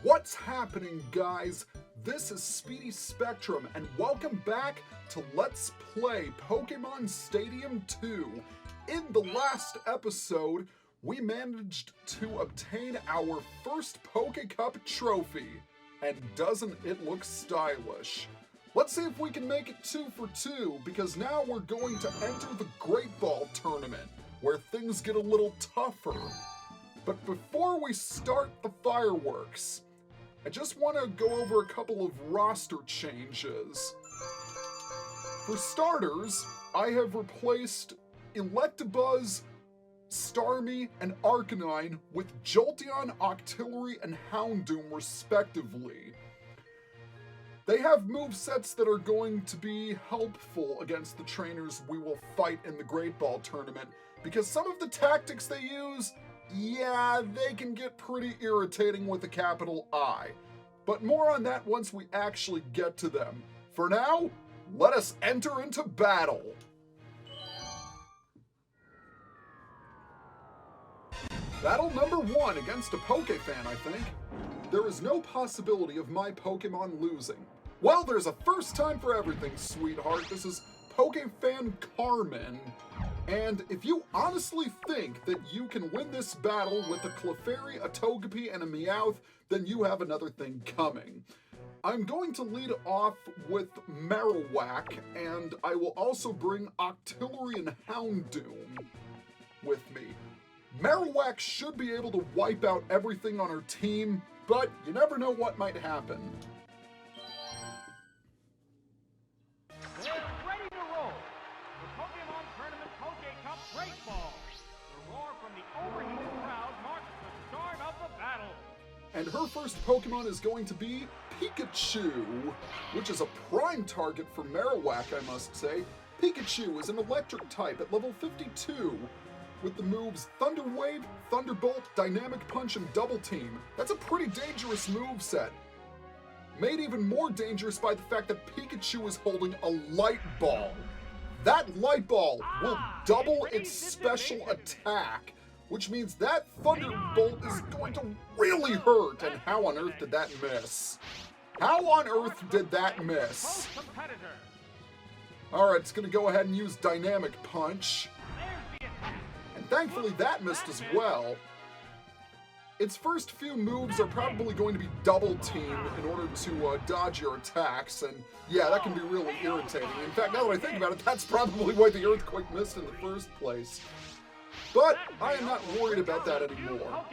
What's happening, guys? This is Speedy Spectrum, and welcome back to Let's Play Pokemon Stadium 2. In the last episode, we managed to obtain our first Poké Cup trophy, and doesn't it look stylish? Let's see if we can make it 2 for 2, because now we're going to enter the Great Ball Tournament, where things get a little tougher. But before we start the fireworks, I just want to go over a couple of roster changes. For starters, I have replaced Electabuzz, Starmie, and Arcanine with Jolteon, Octillery, and Houndoom respectively. They have movesets that are going to be helpful against the trainers we will fight in the Great Ball Tournament, because some of the tactics they use, yeah, they can get pretty irritating with a capital I. But more on that once we actually get to them. For now, let us enter into battle. Battle number 1 against a Pokefan, I think. There is no possibility of my Pokemon losing. Well, there's a first time for everything, sweetheart. This is Pokefan Carmen. And if you honestly think that you can win this battle with a Clefairy, a Togepi, and a Meowth, then you have another thing coming. I'm going to lead off with Marowak, and I will also bring Octillery and Houndoom with me. Marowak should be able to wipe out everything on her team, but you never know what might happen. Ready to roll. The Pokemon Tournament Poké Cup Great Ball. The roar from the overheated crowd marks the start of the battle. And her first Pokemon is going to be Pikachu, which is a prime target for Marowak, I must say. Pikachu is an electric type at level 52, with the moves Thunder Wave, Thunderbolt, Dynamicpunch, and Double Team. That's a pretty dangerous moveset. Made even more dangerous by the fact that Pikachu is holding a Light Ball. That Light Ball will double its special attack, which means that Thunderbolt is going to really hurt. And how on earth did that miss? How on earth did that miss? Alright, it's going to go ahead and use Dynamicpunch. And thankfully that missed as well. Its first few moves are probably going to be Double Team in order to dodge your attacks, and yeah, that can be really irritating. In fact, now that I think about it, that's probably why the Earthquake missed in the first place. But I am not worried about that anymore.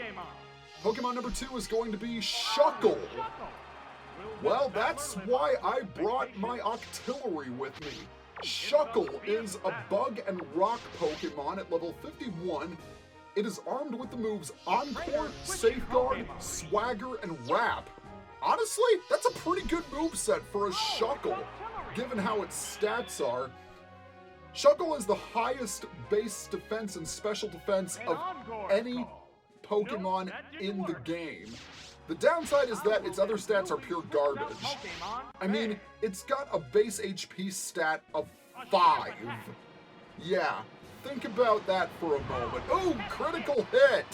Pokemon number 2 is going to be Shuckle. Well, that's why I brought my Octillery with me. Shuckle is a bug and rock Pokemon at level 51. It is armed with the moves Encore, Safeguard, Swagger, and Wrap. Honestly, that's a pretty good moveset for a Shuckle, given how its stats are. Shuckle is the highest base defense and special defense of any Pokemon in the game. The downside is that its other stats are pure garbage. I mean, it's got a base HP stat of 5. Yeah. Think about that for a moment. Oh, critical hit!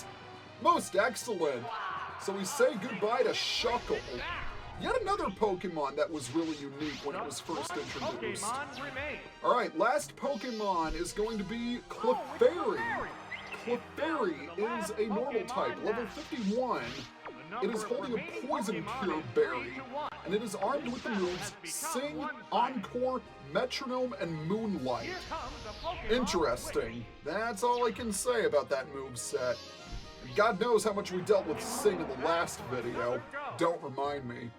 Most excellent. So we say goodbye to Shuckle. Yet another Pokemon that was really unique when it was first introduced. Alright, last Pokemon is going to be Clefairy. Clefairy is a normal type, level 51. It is holding a Poison Cure Berry, and it is armed with the moves Sing, Encore, Metronome, and Moonlight. Interesting. That's all I can say about that moveset. And God knows how much we dealt with Sing in the last video. Don't remind me.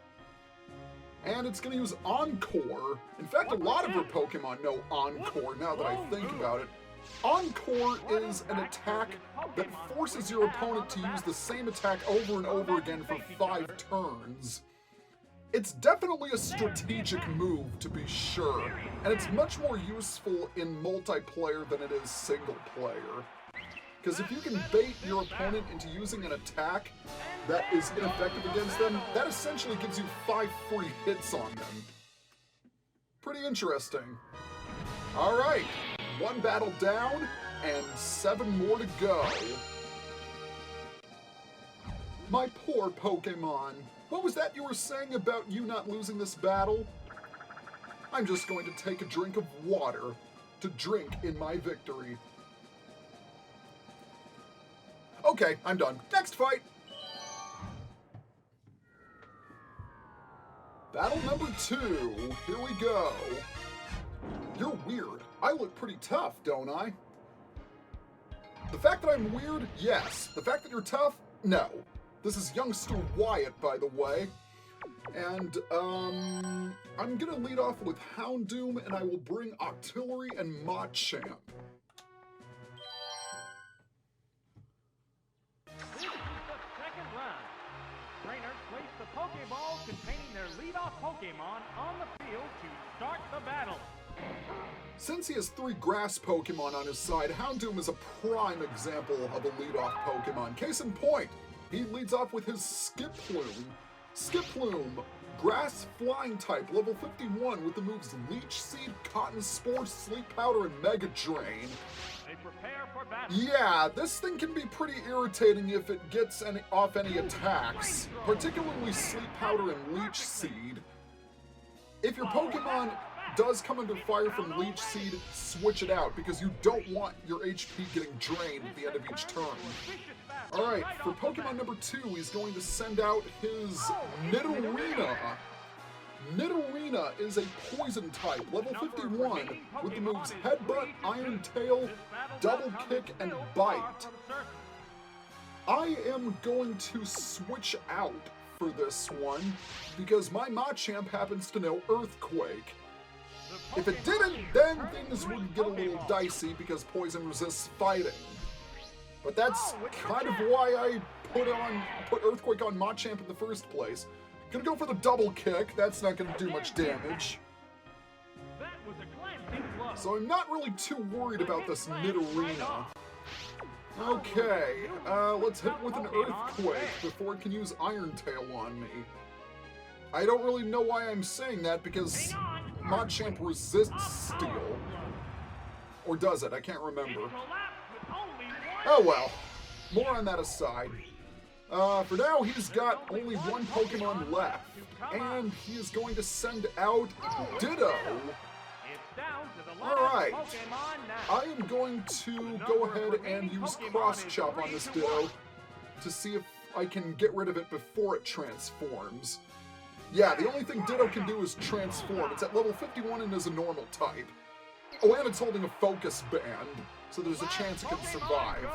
And it's going to use Encore. In fact, a lot of her Pokemon know Encore now that I think about it. Encore is an attack that forces your opponent to use the same attack over and over again for 5 turns. It's definitely a strategic move, to be sure, and it's much more useful in multiplayer than it is single player. Because if you can bait your opponent into using an attack that is ineffective against them, that essentially gives you 5 free hits on them. Pretty interesting. Alright. 1 battle down, and 7 more to go. My poor Pokemon. What was that you were saying about you not losing this battle? I'm just going to take a drink of water to drink in my victory. Okay, I'm done. Next fight! Battle number 2. Here we go. You're weird. I look pretty tough, don't I? The fact that I'm weird? Yes. The fact that you're tough? No. This is Youngster Wyatt, by the way. And, I'm gonna lead off with Houndoom, and I will bring Octillery and Machamp. This is the second round. Trainers place the Pokeballs containing their leadoff Pokemon on the field to start the battle. Since he has 3 grass Pokemon on his side, Houndoom is a prime example of a leadoff Pokemon. Case in point, he leads off with his Skiploom. Skiploom, grass flying type, level 51 with the moves Leech Seed, Cotton Spore, Sleep Powder, and Mega Drain. They prepare for battle. Yeah, this thing can be pretty irritating if it gets off any attacks, particularly Sleep Powder and Leech Seed. If your Pokemon does come under fire from Leech Seed, switch it out, because you don't want your HP getting drained at the end of each turn. Alright, for Pokemon number 2, he's going to send out his Nidorina. Nidorina is a poison type, level 51, with the moves Headbutt, Iron Tail, Double Kick, and Bite. I am going to switch out for this one, because my Machamp happens to know Earthquake. If it didn't, then things would get a little dicey because poison resists fighting. But that's kind of why I put Earthquake on Machamp in the first place. Gonna go for the double kick, that's not gonna do much damage. So I'm not really too worried about this Nidorina. Okay, let's hit it with an Earthquake before it can use Iron Tail on me. I don't really know why I'm saying that because Machamp resists steel. Or does it? I can't remember. Oh well, more on that aside. For now, he's got only 1 Pokemon left, and he is going to send out Ditto. Alright, I am going to go ahead and use Cross Chop on this Ditto to see if I can get rid of it before it transforms. Yeah, the only thing Ditto can do is transform. It's at level 51 and is a normal type. Oh, and it's holding a Focus Band, so there's a chance it can survive.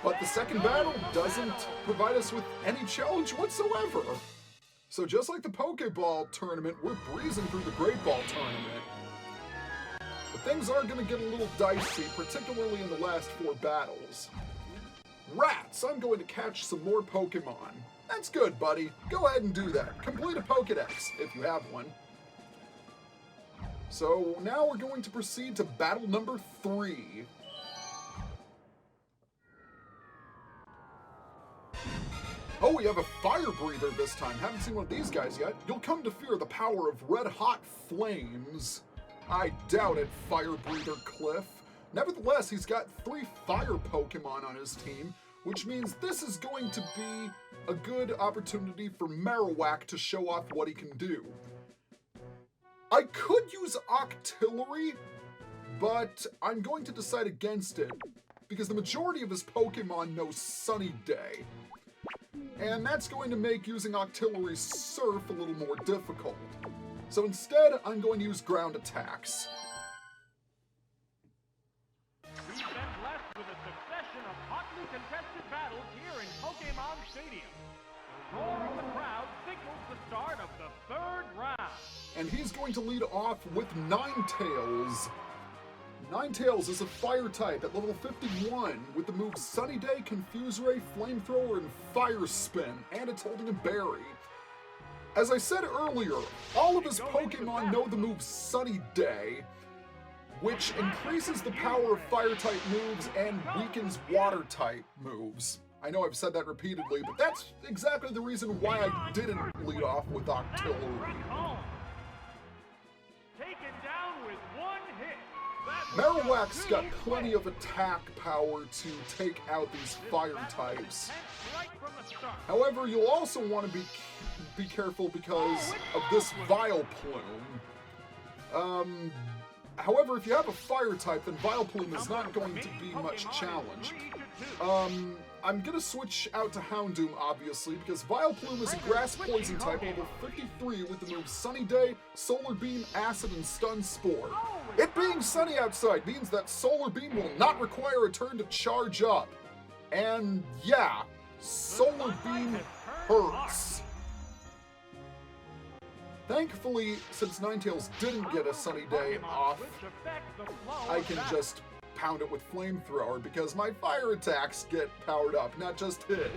But the second battle doesn't provide us with any challenge whatsoever. So just like the Pokeball tournament, we're breezing through the Great Ball tournament. But things are going to get a little dicey, particularly in the last 4 battles. Rats, I'm going to catch some more Pokemon. That's good, buddy. Go ahead and do that. Complete a Pokedex, if you have one. So now we're going to proceed to battle number 3. Oh, we have a Fire Breather this time. Haven't seen one of these guys yet. You'll come to fear the power of red-hot flames. I doubt it, Fire Breather Cliff. Nevertheless, he's got 3 fire Pokemon on his team, which means this is going to be a good opportunity for Marowak to show off what he can do. I could use Octillery, but I'm going to decide against it, because the majority of his Pokemon know Sunny Day. And that's going to make using Octillery's Surf a little more difficult. So instead, I'm going to use ground attacks. We've been blessed with a succession of hotly contested battles here in Pokemon Stadium. The roar of the crowd signals the start of the 3rd round. And he's going to lead off with Ninetales. Ninetales is a fire type at level 51 with the moves Sunny Day, Confuse Ray, Flamethrower, and Fire Spin, and it's holding a berry. As I said earlier, all of his Pokemon know the move Sunny Day, which increases the power of fire-type moves and weakens water-type moves. I know I've said that repeatedly, but that's exactly the reason why I didn't lead off with Octillery. Taken down with 1 hit. That Marowak's got plenty of attack power to take out these fire types. However, you'll also want to be careful because of this Vileplume. However, if you have a fire type, then Vileplume is not going to be much challenge. I'm going to switch out to Houndoom, obviously, because Vileplume is a grass poison type, level 53, with the moves Sunny Day, Solar Beam, Acid, and Stun Spore. It being sunny outside means that Solar Beam will not require a turn to charge up. And yeah, Solar Beam hurts. Thankfully, since Ninetales didn't get a Sunny Day off, I can just pound it with Flamethrower because my fire attacks get powered up, not just his.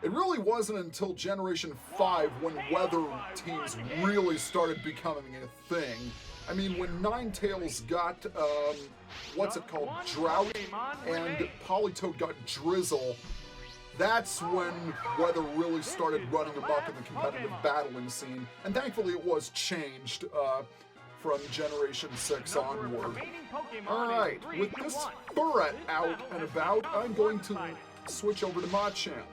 It really wasn't until Generation 5 when weather teams really started becoming a thing. I mean, when Ninetales got, Drought, and Politoed got Drizzle, that's when weather really started running amok in the competitive battling scene. And thankfully it was changed, from Generation 6 onward. Alright, with this Furret out and about, I'm going to switch over to Machamp.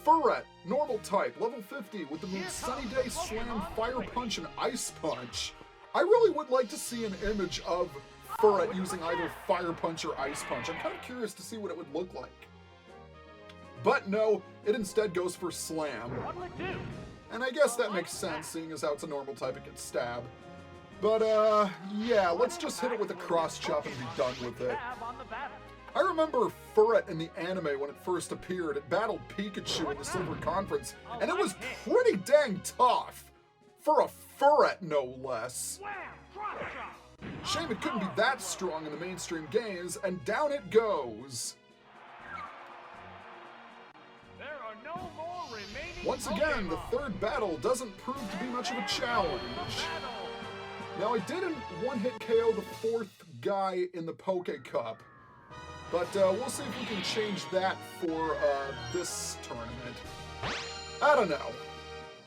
Furret, normal type, level 50, with the moves Sunny Day, Slam, Fire Punch, and Ice Punch. I really would like to see an image of Furret using either Fire Punch or Ice Punch. I'm kind of curious to see what it would look like. But no, it instead goes for Slam. And I guess that makes sense, seeing as how it's a normal type, it can stab. But, yeah, let's just hit it with a cross chop and be done with it. I remember Furret in the anime when it first appeared. It battled Pikachu in the Silver Conference, and it was pretty dang tough. For a Furret, no less. Shame it couldn't be that strong in the mainstream games, and down it goes. Once again, the third battle doesn't prove to be much of a challenge. Now, I didn't one-hit KO the fourth guy in the Poké Cup, but we'll see if we can change that for this tournament. I don't know.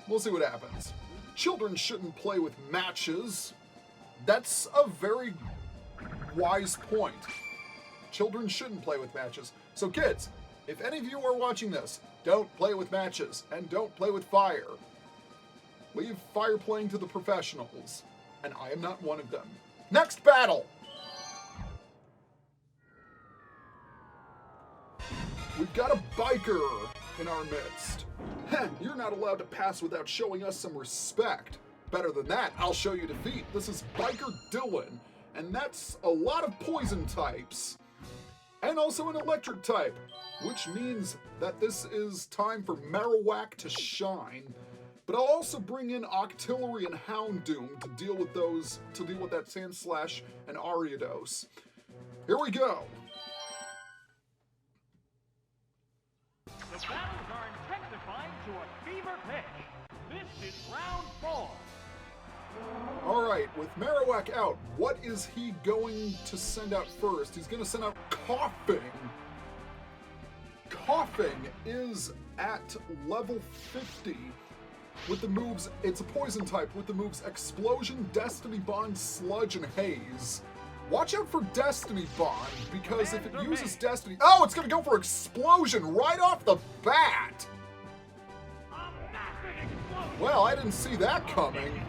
We'll see what happens. Children shouldn't play with matches. That's a very wise point. Children shouldn't play with matches. So kids, if any of you are watching this, don't play with matches, and don't play with fire. Leave fire playing to the professionals. And I am not one of them. Next battle! We've got a biker in our midst. Heh, you're not allowed to pass without showing us some respect. Better than that, I'll show you defeat. This is Biker Dylan, and that's a lot of poison types. And also an electric type, which means that this is time for Marowak to shine. But I'll also bring in Octillery and Houndoom to deal with that Sandslash and Ariados. Here we go. The battles are intensifying to a fever pitch. This is round 4. Alright, with Marowak out, what is he going to send out first? He's going to send out Coughing. Coughing is at level 50. With the moves, it's a poison type with the moves Explosion, Destiny Bond, Sludge, and Haze. Watch out for Destiny Bond, because if it uses Destiny... Oh, it's gonna go for Explosion right off the bat! Well, I didn't see that coming,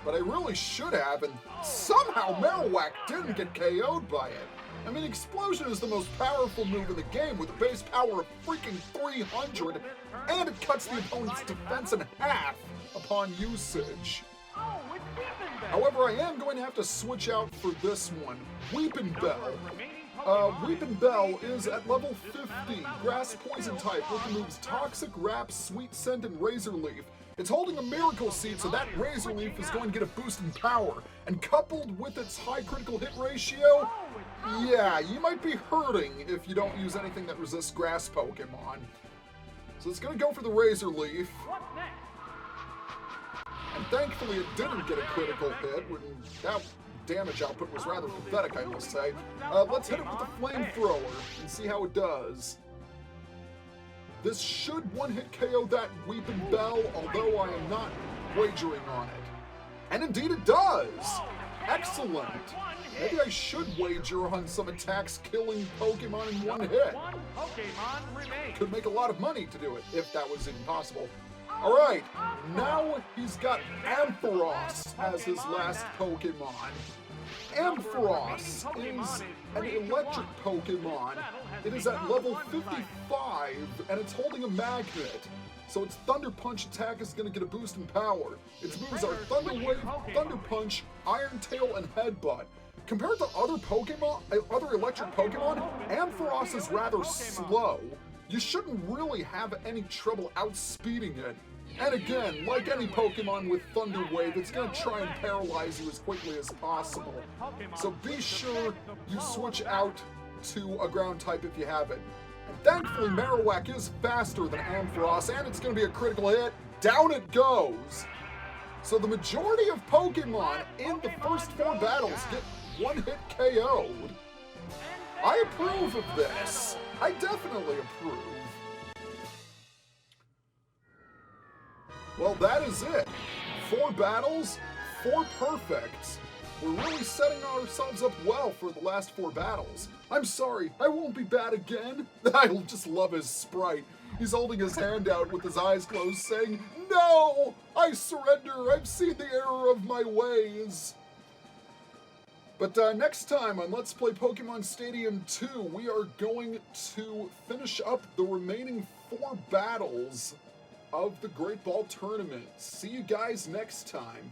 but I really should have, and somehow Marowak didn't get KO'd by it. I mean, Explosion is the most powerful move in the game with a base power of freaking 300, and it cuts the opponent's defense in half upon usage. However, I am going to have to switch out for this one. Weepin' Bell. Weepin' Bell is at level 50, Grass Poison type with the moves Toxic, Wrap, Sweet Scent, and Razor Leaf. It's holding a Miracle Seed, so that Razor Leaf is going to get a boost in power. And coupled with its high critical hit ratio, yeah, you might be hurting if you don't use anything that resists grass Pokemon. So it's going to go for the Razor Leaf. And thankfully it didn't get a critical hit, when that damage output was rather pathetic, I must say. Let's hit it with the Flamethrower and see how it does. This should one-hit KO that Weepin' Bell, although I am not wagering on it. And indeed it does! Excellent! Maybe I should wager on some attacks killing Pokemon in one hit. One Pokemon remains. Could make a lot of money to do it, if that was even possible. Alright, now he's got Ampharos as his last Pokemon. Ampharos is an electric Pokemon. It is at level 55, and it's holding a magnet. So its Thunder Punch attack is going to get a boost in power. Its moves are Thunder Wave, Thunder Punch, Iron Tail, and Headbutt. Compared to other electric Pokemon, Ampharos is rather slow. You shouldn't really have any trouble outspeeding it. And again, like any Pokemon with Thunder Wave, it's going to try and paralyze you as quickly as possible. So be sure you switch out to a ground type if you have it. And thankfully, Marowak is faster than Ampharos, and it's going to be a critical hit. Down it goes! So the majority of Pokemon in the first 4 battles get one-hit KO'd. I approve of this. I definitely approve. Well, that is it. 4 battles, 4 perfects. We're really setting ourselves up well for the last 4 battles. I'm sorry, I won't be bad again. I just love his sprite. He's holding his hand out with his eyes closed, saying, "No! I surrender! I've seen the error of my ways!" But next time on Let's Play Pokemon Stadium 2, we are going to finish up the remaining 4 battles of the Great Ball Tournament. See you guys next time.